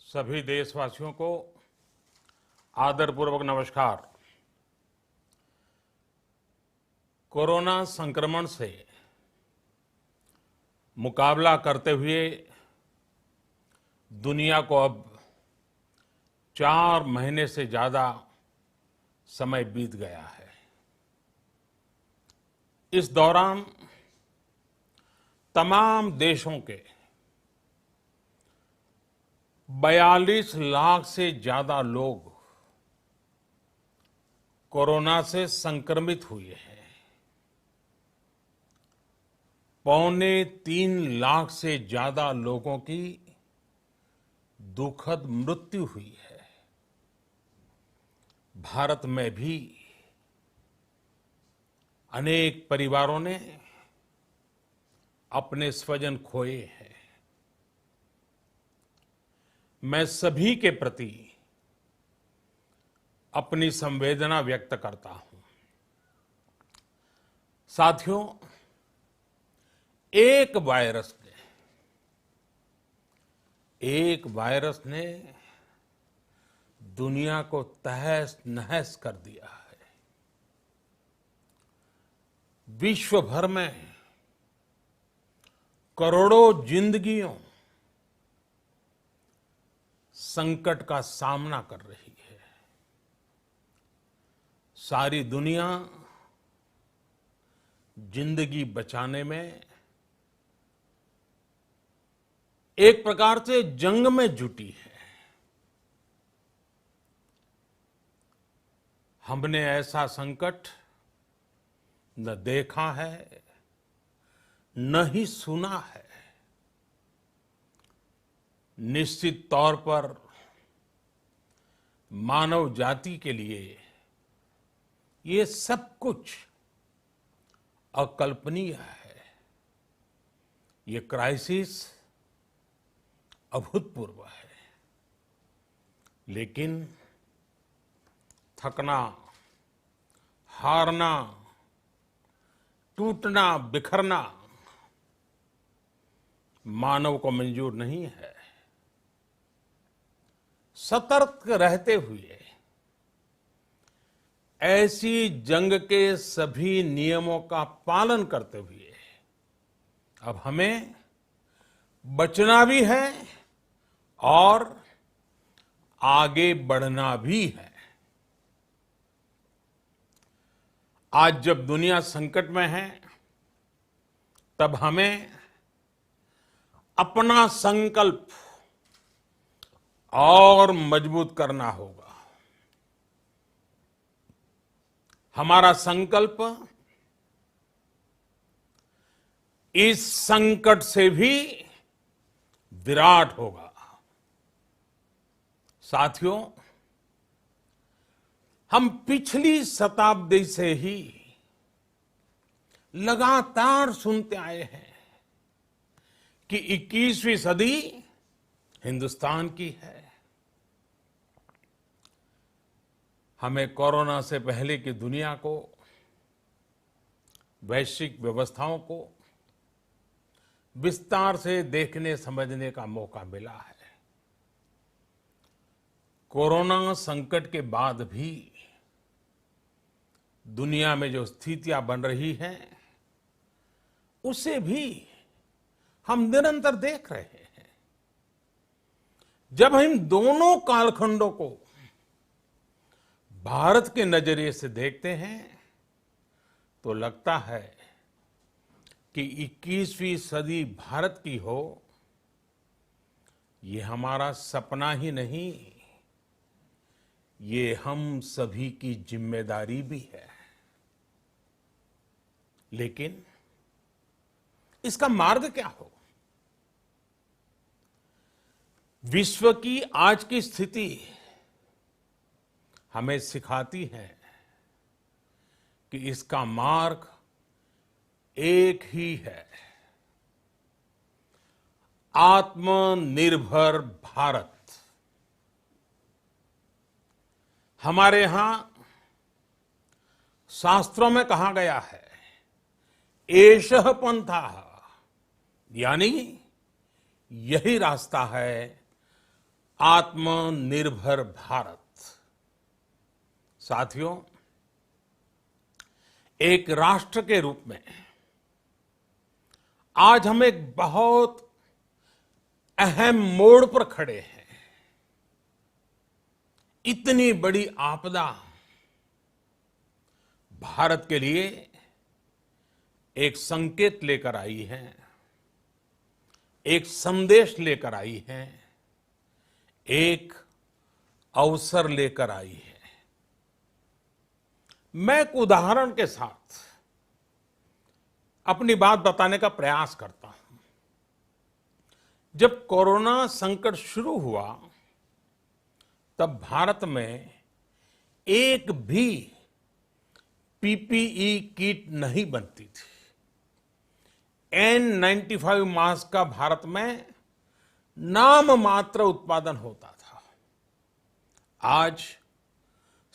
सभी देशवासियों को आदरपूर्वक नमस्कार। कोरोना संक्रमण से मुकाबला करते हुए दुनिया को अब 4 महीने से ज्यादा समय बीत गया है। इस दौरान तमाम देशों के 42 लाख से ज्यादा लोग कोरोना से संक्रमित हुए हैं। 2.25 लाख से ज्यादा लोगों की दुखद मृत्यु हुई है। भारत में भी अनेक परिवारों ने अपने स्वजन खोए हैं। मैं सभी के प्रति अपनी संवेदना व्यक्त करता हूं। साथियों, एक वायरस ने दुनिया को तहस नहस कर दिया है। विश्व भर में करोड़ों जिंदगियों संकट का सामना कर रही है। सारी दुनिया जिंदगी बचाने में एक प्रकार से जंग में जुटी है। हमने ऐसा संकट न देखा है, न ही सुना है। निश्चित तौर पर मानव जाति के लिए ये सब कुछ अकल्पनीय है। ये क्राइसिस अभूतपूर्व है। लेकिन थकना, हारना, टूटना, बिखरना मानव को मंजूर नहीं है। सतर्क रहते हुए ऐसी जंग के सभी नियमों का पालन करते हुए अब हमें बचना भी है और आगे बढ़ना भी है। आज जब दुनिया संकट में है, तब हमें अपना संकल्प और मजबूत करना होगा। हमारा संकल्प इस संकट से भी विराट होगा। साथियों, हम पिछली शताब्दी से ही लगातार सुनते आए हैं कि 21वीं सदी हिंदुस्तान की है। हमें कोरोना से पहले की दुनिया को, वैश्विक व्यवस्थाओं को विस्तार से देखने समझने का मौका मिला है। कोरोना संकट के बाद भी दुनिया में जो स्थितियां बन रही हैं, उसे भी हम निरंतर देख रहे हैं। जब हम दोनों कालखंडों को भारत के नजरिए से देखते हैं, तो लगता है कि 21वीं सदी भारत की हो, ये हमारा सपना ही नहीं, ये हम सभी की जिम्मेदारी भी है। लेकिन इसका मार्ग क्या हो? विश्व की आज की स्थिति हमें सिखाती है कि इसका मार्ग एक ही है, आत्मनिर्भर भारत। हमारे यहां शास्त्रों में कहा गया है, एषः पंथः, यानी यही रास्ता है आत्मनिर्भर भारत। साथियों, एक राष्ट्र के रूप में आज हम एक बहुत अहम मोड़ पर खड़े हैं। इतनी बड़ी आपदा भारत के लिए एक संकेत लेकर आई है, एक संदेश लेकर आई है, एक अवसर लेकर आई है। मैं एक उदाहरण के साथ अपनी बात बताने का प्रयास करता हूं। जब कोरोना संकट शुरू हुआ, तब भारत में एक भी पीपीई किट नहीं बनती थी। N95 मास्क का भारत में नाम मात्र उत्पादन होता था। आज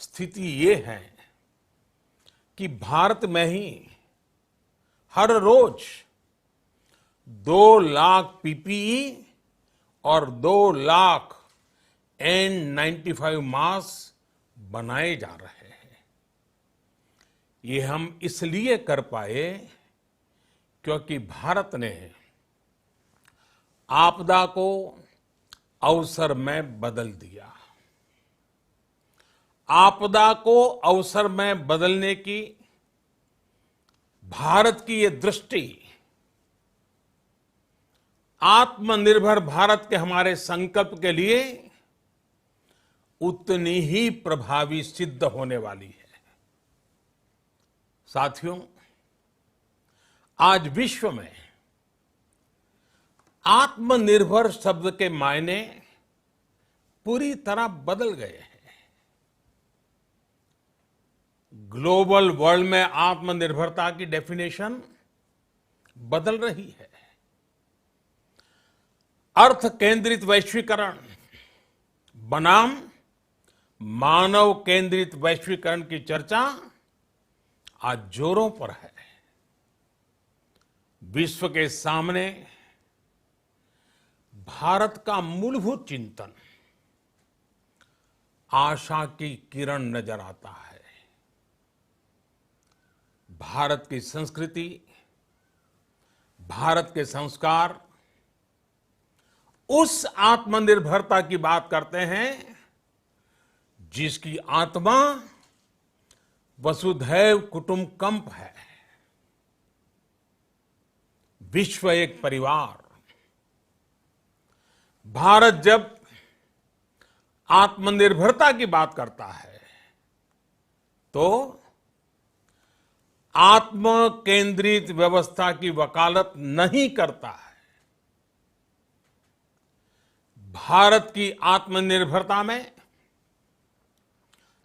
स्थिति ये है कि भारत में ही हर रोज 2 लाख पीपीई और 2 लाख N95 मास्क बनाए जा रहे हैं। ये हम इसलिए कर पाए क्योंकि भारत ने आपदा को अवसर में बदल दिया। आपदा को अवसर में बदलने की भारत की ये दृष्टि आत्मनिर्भर भारत के हमारे संकल्प के लिए उतनी ही प्रभावी सिद्ध होने वाली है। साथियों, आज विश्व में आत्मनिर्भर शब्द के मायने पूरी तरह बदल गए हैं। ग्लोबल वर्ल्ड में आत्मनिर्भरता की डेफिनेशन बदल रही है। अर्थ केंद्रित वैश्वीकरण बनाम मानव केंद्रित वैश्वीकरण की चर्चा आज जोरों पर है। विश्व के सामने भारत का मूलभूत चिंतन आशा की किरण नजर आता है। भारत की संस्कृति, भारत के संस्कार उस आत्मनिर्भरता की बात करते हैं जिसकी आत्मा वसुधैव कुटुंबकम है। विश्व एक परिवार। भारत जब आत्मनिर्भरता की बात करता है तो आत्म केंद्रित व्यवस्था की वकालत नहीं करता है। भारत की आत्मनिर्भरता में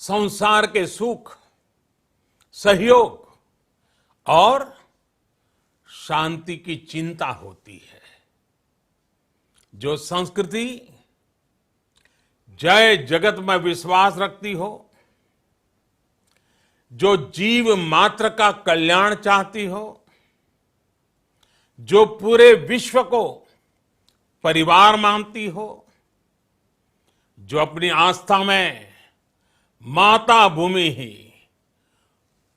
संसार के सुख, सहयोग और शांति की चिंता होती है। जो संस्कृति जय जगत में विश्वास रखती हो, जो जीव मात्र का कल्याण चाहती हो, जो पूरे विश्व को परिवार मानती हो, जो अपनी आस्था में माता भूमि ही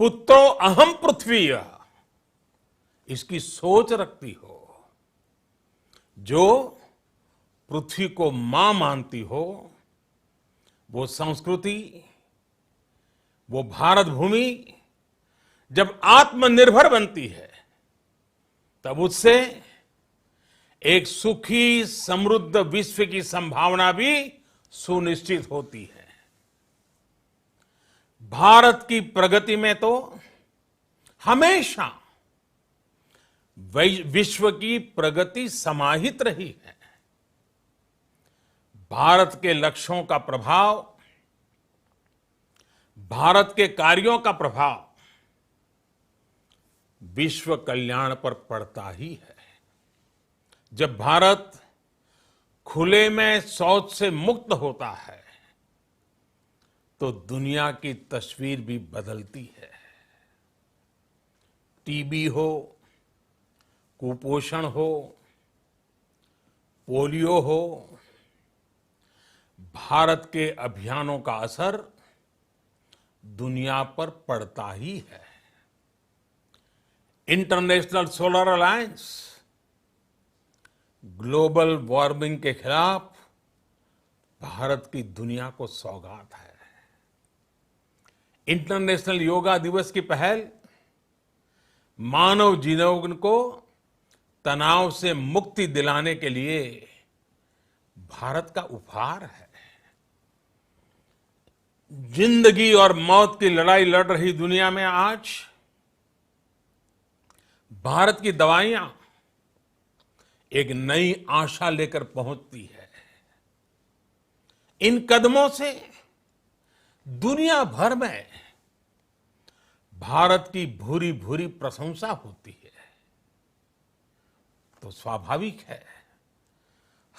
पुत्रो अहम पृथ्वी इसकी सोच रखती हो, जो पृथ्वी को मां मानती हो, वो संस्कृति, वो भारत भूमि जब आत्मनिर्भर बनती है तब उससे एक सुखी समृद्ध विश्व की संभावना भी सुनिश्चित होती है। भारत की प्रगति में तो हमेशा विश्व की प्रगति समाहित रही है। भारत के लक्ष्यों का प्रभाव, भारत के कार्यों का प्रभाव विश्व कल्याण पर पड़ता ही है। जब भारत खुले में शौच से मुक्त होता है तो दुनिया की तस्वीर भी बदलती है। टीबी हो, कुपोषण हो, पोलियो हो, भारत के अभियानों का असर दुनिया पर पड़ता ही है। International solar alliance global warming के खिलाफ भारत की दुनिया को सौगात है। इंटरनेशनल योगा दिवस की पहल मानव जीवन को तनाव से मुक्ति दिलाने के लिए भारत का उपहार है। जिंदगी और मौत की लड़ाई लड़ रही दुनिया में आज भारत की दवाइयां एक नई आशा लेकर पहुंचती है। इन कदमों से दुनिया भर में भारत की भूरी भूरी प्रशंसा होती है। तो स्वाभाविक है,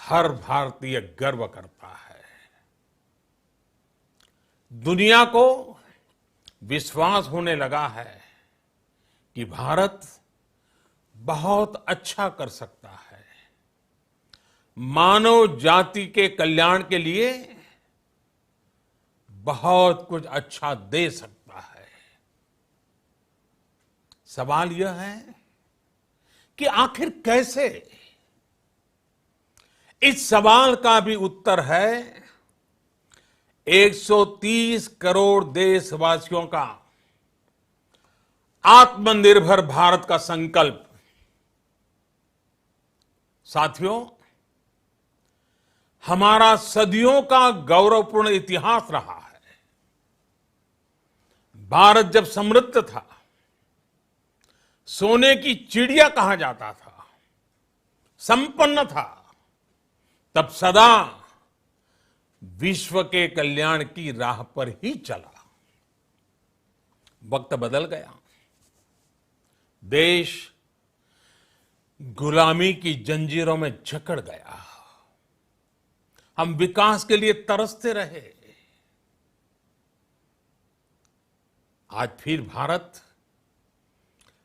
हर भारतीय गर्व करता है। दुनिया को विश्वास होने लगा है कि भारत बहुत अच्छा कर सकता है, मानव जाति के कल्याण के लिए बहुत कुछ अच्छा दे सकता है। सवाल यह है कि आखिर कैसे? इस सवाल का भी उत्तर है 130 करोड़ देशवासियों का आत्मनिर्भर भारत का संकल्प। साथियों, हमारा सदियों का गौरवपूर्ण इतिहास रहा है। भारत जब समृद्ध था, सोने की चिड़िया कहा जाता था, संपन्न था, तब सदा विश्व के कल्याण की राह पर ही चला। वक्त बदल गया, देश गुलामी की जंजीरों में जकड़ गया। हम विकास के लिए तरसते रहे। आज फिर भारत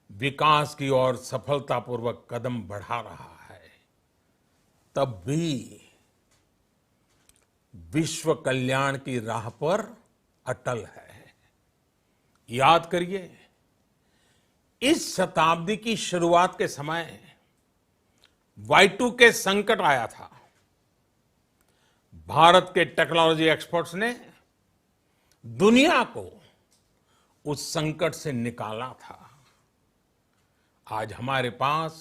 विकास की ओर सफलतापूर्वक कदम बढ़ा रहा है। तब भी विश्व कल्याण की राह पर अटल है। याद करिए, इस शताब्दी की शुरुआत के समय Y2K संकट आया था। भारत के टेक्नोलॉजी एक्सपर्ट्स ने दुनिया को उस संकट से निकाला था। आज हमारे पास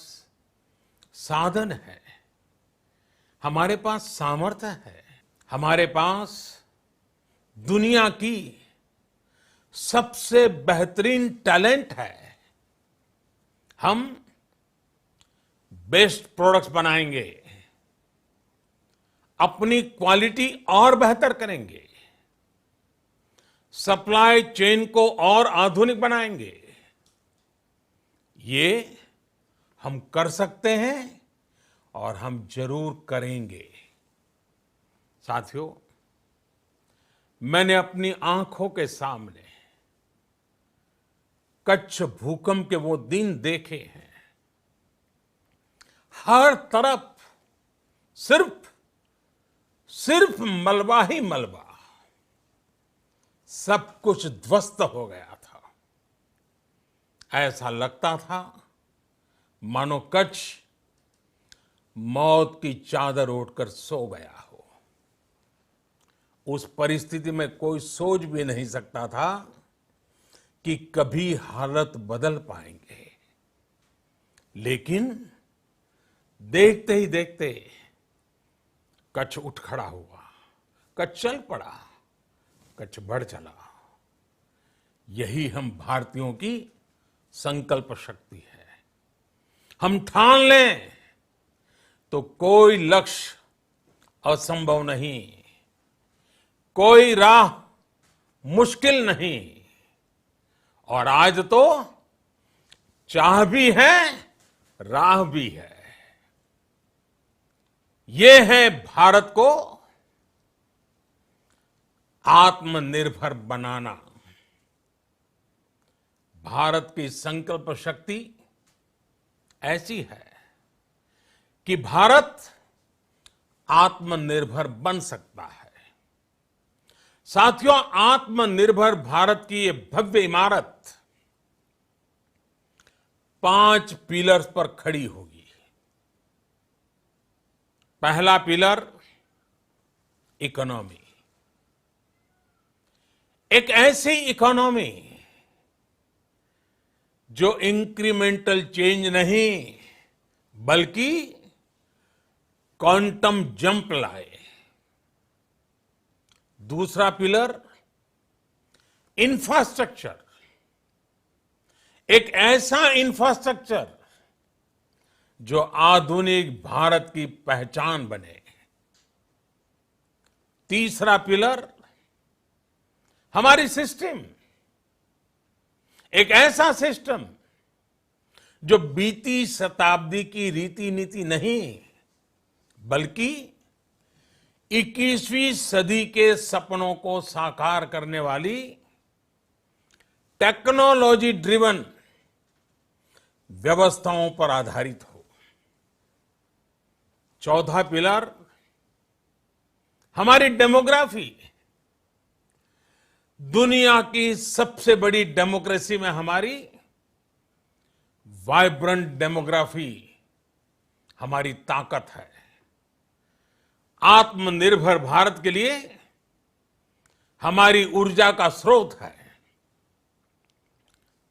साधन है, हमारे पास सामर्थ्य है, हमारे पास दुनिया की सबसे बेहतरीन टैलेंट है। हम बेस्ट प्रोडक्ट्स बनाएंगे, अपनी क्वालिटी और बेहतर करेंगे, सप्लाई चेन को और आधुनिक बनाएंगे। ये हम कर सकते हैं और हम जरूर करेंगे। साथियों, मैंने अपनी आंखों के सामने कच्छ भूकंप के वो दिन देखे हैं। हर तरफ सिर्फ मलबा ही मलबा, सब कुछ ध्वस्त हो गया था। ऐसा लगता था मानो कच्छ मौत की चादर ओढ़कर सो गया हो। उस परिस्थिति में कोई सोच भी नहीं सकता था कि कभी हालत बदल पाएंगे। लेकिन देखते ही देखते कच्छ उठ खड़ा हुआ, कच्छ चल पड़ा, कच्छ बढ़ चला। यही हम भारतीयों की संकल्प शक्ति है। हम ठान लें तो कोई लक्ष्य असंभव नहीं, कोई राह मुश्किल नहीं। और आज तो चाह भी है, राह भी है। ये है भारत को आत्मनिर्भर बनाना। भारत की संकल्प शक्ति ऐसी है कि भारत आत्मनिर्भर बन सकता है। साथियों, आत्मनिर्भर भारत की ये भव्य इमारत 5 पिलर्स पर खड़ी होगी। पहला पिलर, इकोनॉमी। एक ऐसी इकोनॉमी जो इंक्रीमेंटल चेंज नहीं बल्कि क्वांटम जंप लाए। दूसरा पिलर, इंफ्रास्ट्रक्चर। एक ऐसा इंफ्रास्ट्रक्चर जो आधुनिक भारत की पहचान बने। तीसरा पिलर, हमारी सिस्टम। एक ऐसा सिस्टम जो बीती शताब्दी की रीति नीति नहीं बल्कि 21वीं सदी के सपनों को साकार करने वाली टेक्नोलॉजी ड्रिवन व्यवस्थाओं पर आधारित हो। चौथा पिलर, हमारी डेमोग्राफी। दुनिया की सबसे बड़ी डेमोक्रेसी में हमारी वाइब्रेंट डेमोग्राफी हमारी ताकत है। आत्मनिर्भर भारत के लिए हमारी ऊर्जा का स्रोत है।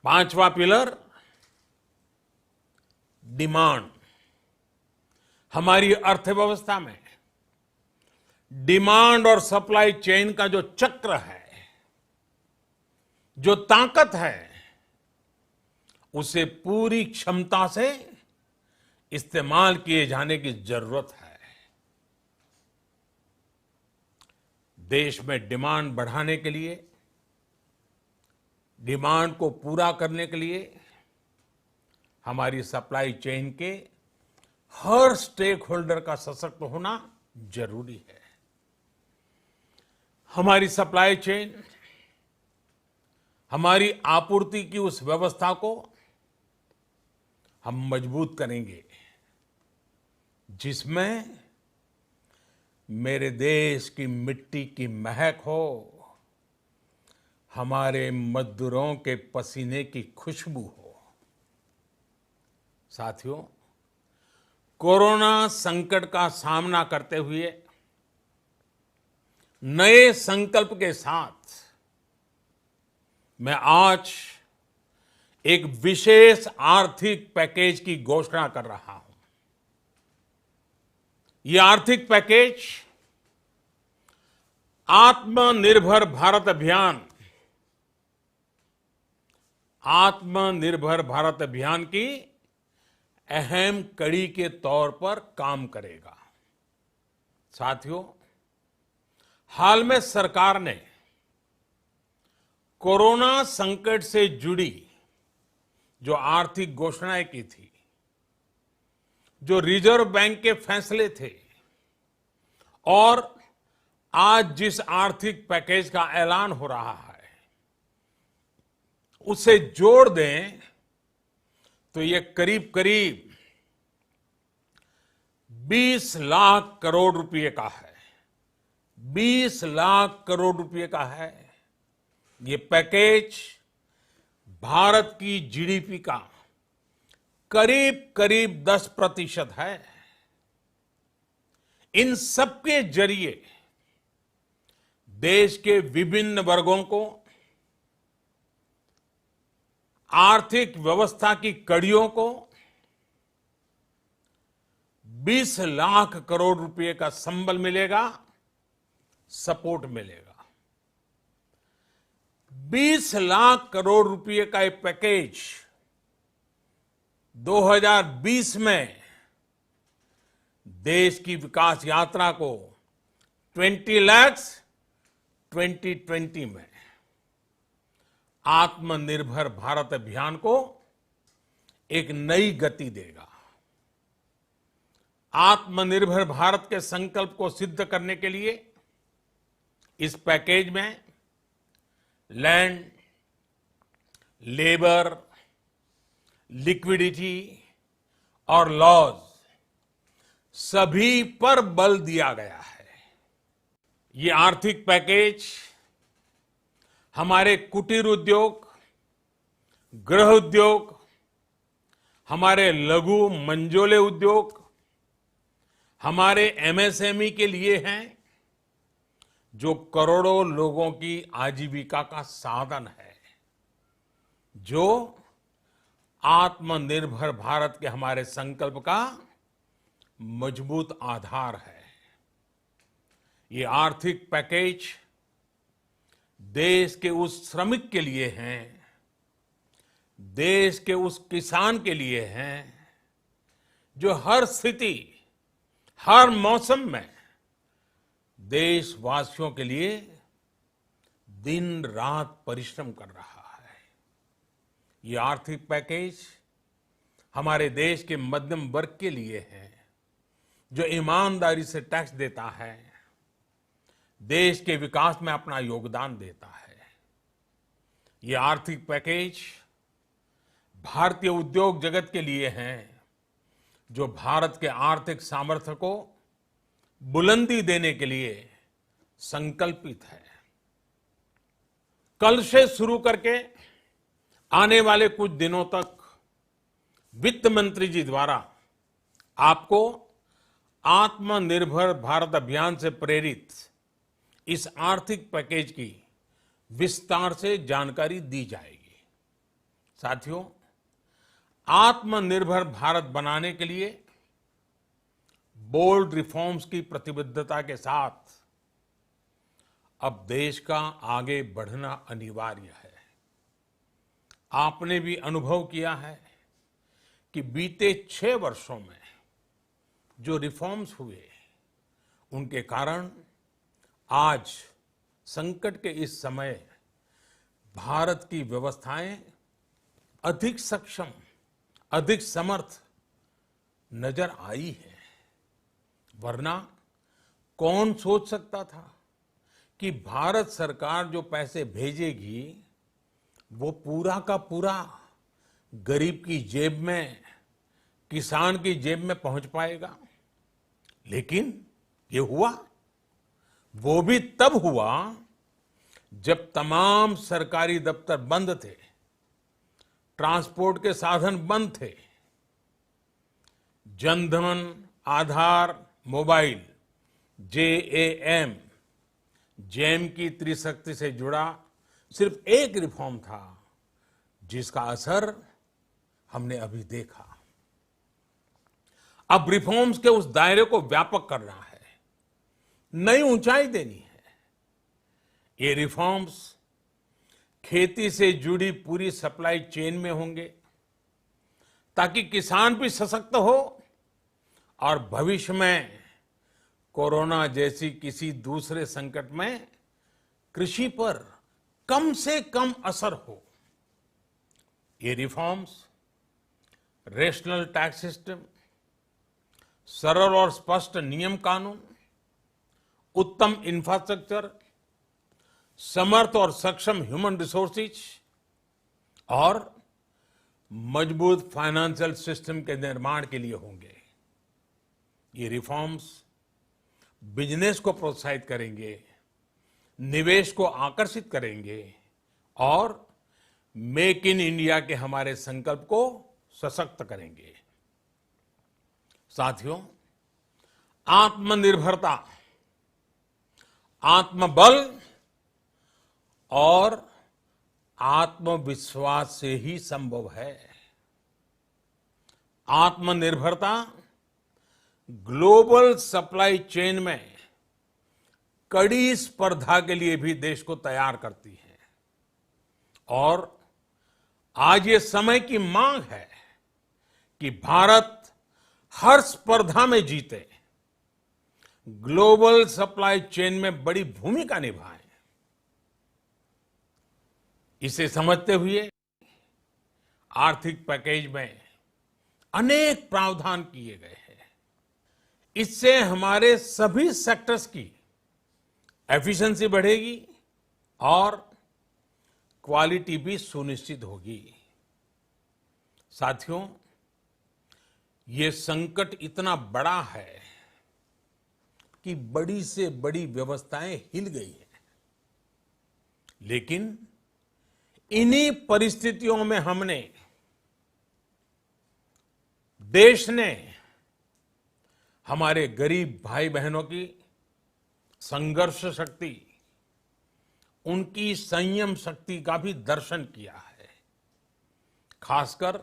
पांचवा पिलर, डिमांड। हमारी अर्थव्यवस्था में डिमांड और सप्लाई चेन का जो चक्र है, जो ताकत है, उसे पूरी क्षमता से इस्तेमाल किए जाने की जरूरत है। देश में डिमांड बढ़ाने के लिए, डिमांड को पूरा करने के लिए हमारी सप्लाई चेन के हर स्टेक होल्डर का सशक्त होना जरूरी है। हमारी सप्लाई चेन, हमारी आपूर्ति की उस व्यवस्था को हम मजबूत करेंगे जिसमें मेरे देश की मिट्टी की महक हो, हमारे मजदूरों के पसीने की खुशबू हो। साथियों, कोरोना संकट का सामना करते हुए नए संकल्प के साथ मैं आज एक विशेष आर्थिक पैकेज की घोषणा कर रहा हूं। यह आर्थिक पैकेज आत्मनिर्भर भारत अभियान, आत्मनिर्भर भारत अभियान की अहम कड़ी के तौर पर काम करेगा। साथियों, हाल में सरकार ने कोरोना संकट से जुड़ी जो आर्थिक घोषणाएं की थी, जो रिजर्व बैंक के फैसले थे और आज जिस आर्थिक पैकेज का ऐलान हो रहा है, उसे जोड़ दें तो ये करीब करीब 20 लाख करोड़ रुपए का है। 20 लाख करोड़ रुपए का है। ये पैकेज भारत की जीडीपी का करीब करीब 10% है। इन सबके जरिए देश के विभिन्न वर्गों को आर्थिक व्यवस्था की कड़ियों को 20 लाख करोड़ रुपए का संबल मिलेगा, सपोर्ट मिलेगा। 20 लाख करोड़ रुपए का ये पैकेज 2020 में देश की विकास यात्रा को 20 लाख 2020 में आत्मनिर्भर भारत अभियान को एक नई गति देगा। आत्मनिर्भर भारत के संकल्प को सिद्ध करने के लिए इस पैकेज में लैंड, लेबर, लिक्विडिटी और लॉज सभी पर बल दिया गया है। ये आर्थिक पैकेज हमारे कुटीर उद्योग, गृह उद्योग, हमारे लघु मंझोले उद्योग, हमारे एमएसएमई के लिए हैं, जो करोड़ों लोगों की आजीविका का साधन है, जो आत्मनिर्भर भारत के हमारे संकल्प का मजबूत आधार है। ये आर्थिक पैकेज देश के उस श्रमिक के लिए हैं, देश के उस किसान के लिए हैं, जो हर स्थिति, हर मौसम में देशवासियों के लिए दिन रात परिश्रम कर रहा है। ये आर्थिक पैकेज हमारे देश के मध्यम वर्ग के लिए है, जो ईमानदारी से टैक्स देता है, देश के विकास में अपना योगदान देता है। ये आर्थिक पैकेज भारतीय उद्योग जगत के लिए हैं, जो भारत के आर्थिक सामर्थ्य को बुलंदी देने के लिए संकल्पित है। कल से शुरू करके आने वाले कुछ दिनों तक वित्त मंत्री जी द्वारा आपको आत्मनिर्भर भारत अभियान से प्रेरित इस आर्थिक पैकेज की विस्तार से जानकारी दी जाएगी। साथियों, आत्मनिर्भर भारत बनाने के लिए बोल्ड रिफॉर्म्स की प्रतिबद्धता के साथ अब देश का आगे बढ़ना अनिवार्य है। आपने भी अनुभव किया है कि बीते 6 वर्षों में जो रिफॉर्म्स हुए, उनके कारण आज संकट के इस समय भारत की व्यवस्थाएं अधिक सक्षम, अधिक समर्थ नजर आई है। वरना कौन सोच सकता था कि भारत सरकार जो पैसे भेजेगी वो पूरा का पूरा गरीब की जेब में, किसान की जेब में पहुंच पाएगा। लेकिन ये हुआ, वो भी तब हुआ जब तमाम सरकारी दफ्तर बंद थे, ट्रांसपोर्ट के साधन बंद थे, जनधन, आधार, मोबाइल, जेएएम, जैम की त्रिशक्ति से जुड़ा सिर्फ एक रिफॉर्म था, जिसका असर हमने अभी देखा। अब रिफॉर्म्स के उस दायरे को व्यापक करना है, नई ऊंचाई देनी है। ये रिफॉर्म्स खेती से जुड़ी पूरी सप्लाई चेन में होंगे, ताकि किसान भी सशक्त हो और भविष्य में कोरोना जैसी किसी दूसरे संकट में कृषि पर कम से कम असर हो। ये रिफॉर्म्स रेशनल टैक्स सिस्टम, सरल और स्पष्ट नियम कानून, उत्तम इंफ्रास्ट्रक्चर, समर्थ और सक्षम ह्यूमन रिसोर्सेज और मजबूत फाइनेंशियल सिस्टम के निर्माण के लिए होंगे। ये रिफॉर्म्स बिजनेस को प्रोत्साहित करेंगे, निवेश को आकर्षित करेंगे और मेक इन इंडिया के हमारे संकल्प को सशक्त करेंगे। साथियों, आत्मनिर्भरता, आत्मबल और आत्मविश्वास से ही संभव है। आत्मनिर्भरता ग्लोबल सप्लाई चेन में कड़ी स्पर्धा के लिए भी देश को तैयार करती है और आज ये समय की मांग है कि भारत हर स्पर्धा में जीते, ग्लोबल सप्लाई चेन में बड़ी भूमिका निभाए। इसे समझते हुए आर्थिक पैकेज में अनेक प्रावधान किए गए हैं। इससे हमारे सभी सेक्टर्स की एफिशिएंसी बढ़ेगी और क्वालिटी भी सुनिश्चित होगी। साथियों, ये संकट इतना बड़ा है कि बड़ी से बड़ी व्यवस्थाएं हिल गई हैं। लेकिन इन्हीं परिस्थितियों में हमने, देश ने हमारे गरीब भाई बहनों की संघर्ष शक्ति, उनकी संयम शक्ति का भी दर्शन किया है। खासकर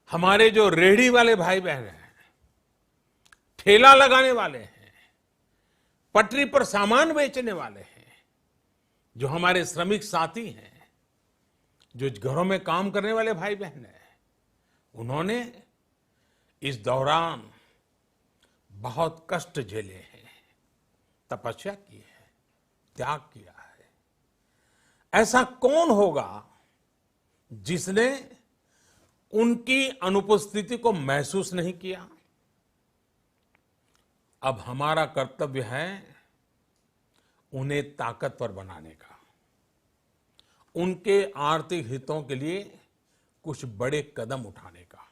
हमारे जो रेहड़ी वाले भाई बहन हैं, ठेला लगाने वाले हैं, पटरी पर सामान बेचने वाले हैं, जो हमारे श्रमिक साथी हैं, जो घरों में काम करने वाले भाई बहन हैं, उन्होंने इस दौरान बहुत कष्ट झेले हैं, तपस्या की है, त्याग किया है। ऐसा कौन होगा जिसने उनकी अनुपस्थिति को महसूस नहीं किया? अब हमारा कर्तव्य है उन्हें ताकतवर बनाने का, उनके आर्थिक हितों के लिए कुछ बड़े कदम उठाने का।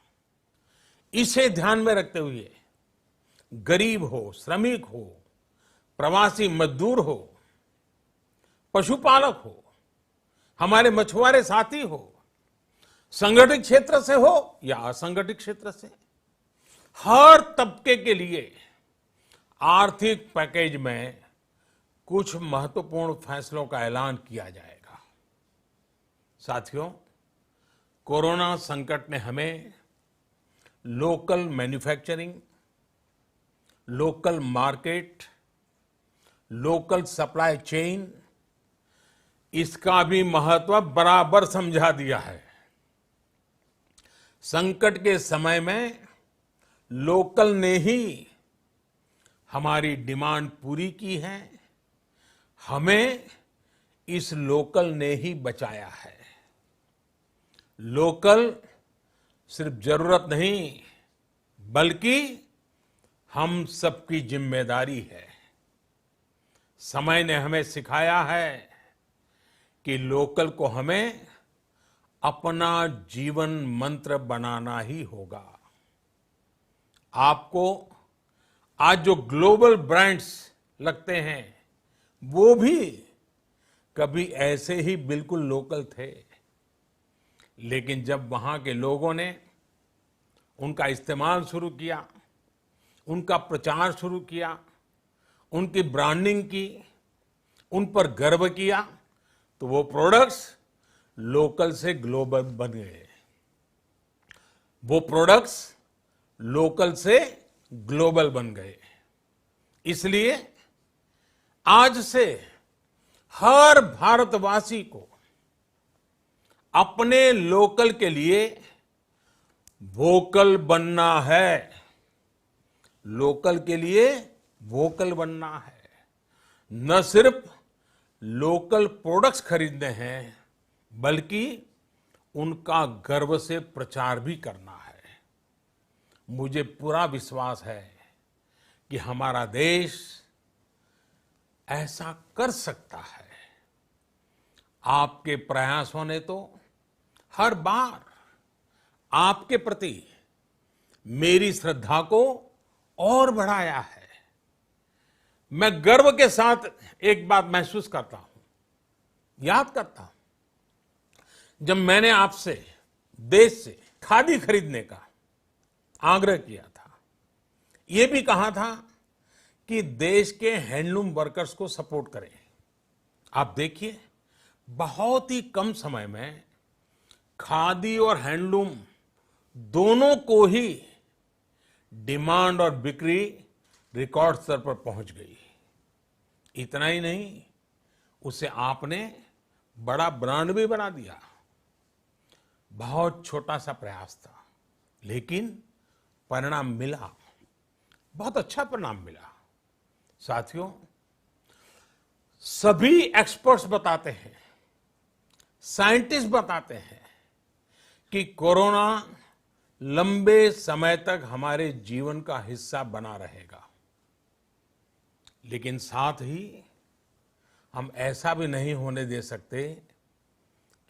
इसे ध्यान में रखते हुए गरीब हो, श्रमिक हो, प्रवासी मजदूर हो, पशुपालक हो, हमारे मछुआरे साथी हो, संगठित क्षेत्र से हो या असंगठित क्षेत्र से, हर तबके के लिए आर्थिक पैकेज में कुछ महत्वपूर्ण फैसलों का ऐलान किया जाएगा। साथियों, कोरोना संकट ने हमें local manufacturing, local market, local supply chain, इसका भी महत्व बराबर समझा दिया है। संकट के समय में लोकल ने ही हमारी डिमांड पूरी की है, हमें इस लोकल ने ही बचाया है। लोकल सिर्फ जरूरत नहीं, बल्कि हम सबकी जिम्मेदारी है। समय ने हमें सिखाया है कि लोकल को हमें अपना जीवन मंत्र बनाना ही होगा। आपको आज जो ग्लोबल ब्रांड्स लगते हैं, वो भी कभी ऐसे ही बिल्कुल लोकल थे, लेकिन जब वहां के लोगों ने उनका इस्तेमाल शुरू किया, उनका प्रचार शुरू किया, उनकी ब्रांडिंग की, उन पर गर्व किया, तो वो प्रोडक्ट्स लोकल से ग्लोबल बन गए। वो प्रोडक्ट्स लोकल से ग्लोबल बन गए। इसलिए आज से हर भारतवासी को अपने लोकल के लिए वोकल बनना है। लोकल के लिए वोकल बनना है। न सिर्फ लोकल प्रोडक्ट्स खरीदने हैं, बल्कि उनका गर्व से प्रचार भी करना है। मुझे पूरा विश्वास है कि हमारा देश ऐसा कर सकता है। आपके प्रयासों ने तो हर बार आपके प्रति मेरी श्रद्धा को और बढ़ाया है। मैं गर्व के साथ एक बात महसूस करता हूं, याद करता हूं, जब मैंने आपसे देश से खादी खरीदने का आग्रह किया था, यह भी कहा था कि देश के हैंडलूम वर्कर्स को सपोर्ट करें। आप देखिए, बहुत ही कम समय में खादी और हैंडलूम दोनों को ही डिमांड और बिक्री रिकॉर्ड स्तर पर पहुंच गई। इतना ही नहीं, उसे आपने बड़ा ब्रांड भी बना दिया। बहुत छोटा सा प्रयास था, लेकिन परिणाम मिला, बहुत अच्छा परिणाम मिला। साथियों, सभी एक्सपर्ट्स बताते हैं, साइंटिस्ट बताते हैं कि कोरोना लंबे समय तक हमारे जीवन का हिस्सा बना रहेगा। लेकिन साथ ही हम ऐसा भी नहीं होने दे सकते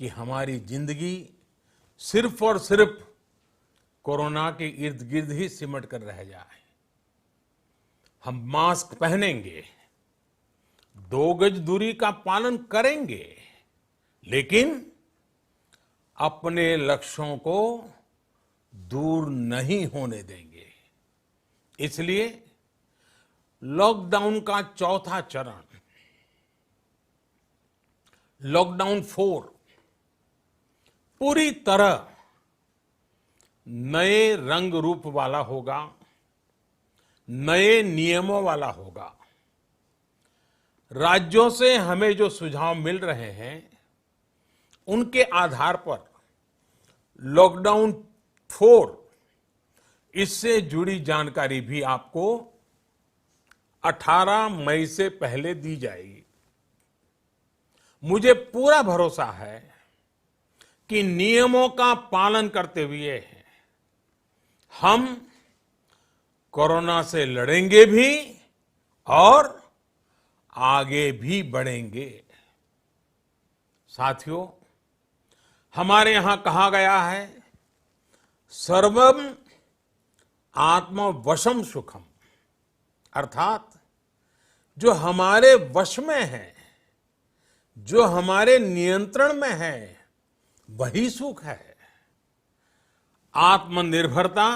कि हमारी जिंदगी सिर्फ और सिर्फ कोरोना के इर्द गिर्द ही सिमट कर रह जाए। हम मास्क पहनेंगे, 2 गज दूरी का पालन करेंगे, लेकिन अपने लक्ष्यों को दूर नहीं होने देंगे। इसलिए लॉकडाउन का चौथा चरण, लॉकडाउन 4, पूरी तरह नए रंग रूप वाला होगा, नए नियमों वाला होगा। राज्यों से हमें जो सुझाव मिल रहे हैं, उनके आधार पर लॉकडाउन 4, इससे जुड़ी जानकारी भी आपको 18 मई से पहले दी जाएगी। मुझे पूरा भरोसा है कि नियमों का पालन करते हुए हम कोरोना से लड़ेंगे भी और आगे भी बढ़ेंगे। साथियों, हमारे यहां कहा गया है, सर्वम आत्मवशम सुखम, अर्थात जो हमारे वश में है, जो हमारे नियंत्रण में है, वही सुख है। आत्मनिर्भरता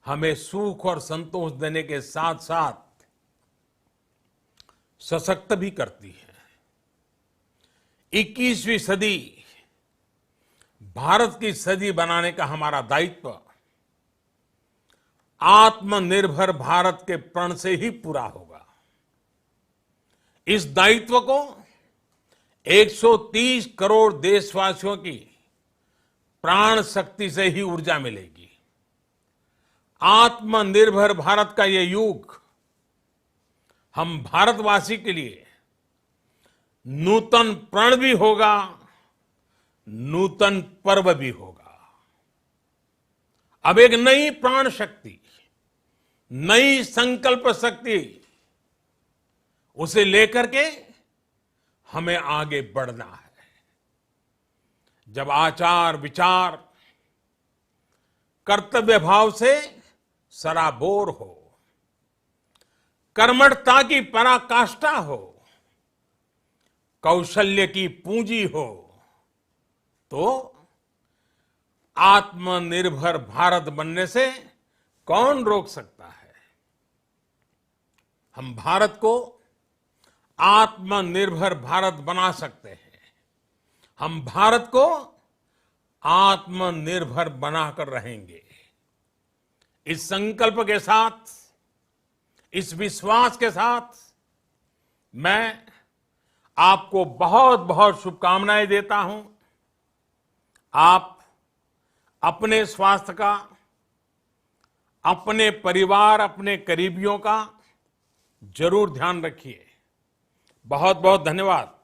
हमें सुख और संतोष देने के साथ साथ सशक्त भी करती है। 21वीं सदी भारत की सदी बनाने का हमारा दायित्व आत्मनिर्भर भारत के प्रण से ही पूरा होगा। इस दायित्व को 130 करोड़ देशवासियों की प्राण शक्ति से ही ऊर्जा मिलेगी। आत्मनिर्भर भारत का ये युग हम भारतवासी के लिए नूतन प्रण भी होगा, नूतन पर्व भी होगा। अब एक नई प्राण शक्ति, नई संकल्प शक्ति, उसे लेकर के हमें आगे बढ़ना है। जब आचार विचार कर्तव्य भाव से सराबोर हो, कर्मठता की पराकाष्ठा हो, कौशल्य की पूंजी हो, तो आत्मनिर्भर भारत बनने से कौन रोक सकता है। हम भारत को आत्मनिर्भर भारत बना सकते हैं। हम भारत को आत्मनिर्भर बनाकर रहेंगे। इस संकल्प के साथ, इस विश्वास के साथ मैं आपको बहुत बहुत शुभकामनाएं देता हूं। आप अपने स्वास्थ्य का, अपने परिवार, अपने करीबियों का जरूर ध्यान रखिए। बहुत बहुत धन्यवाद।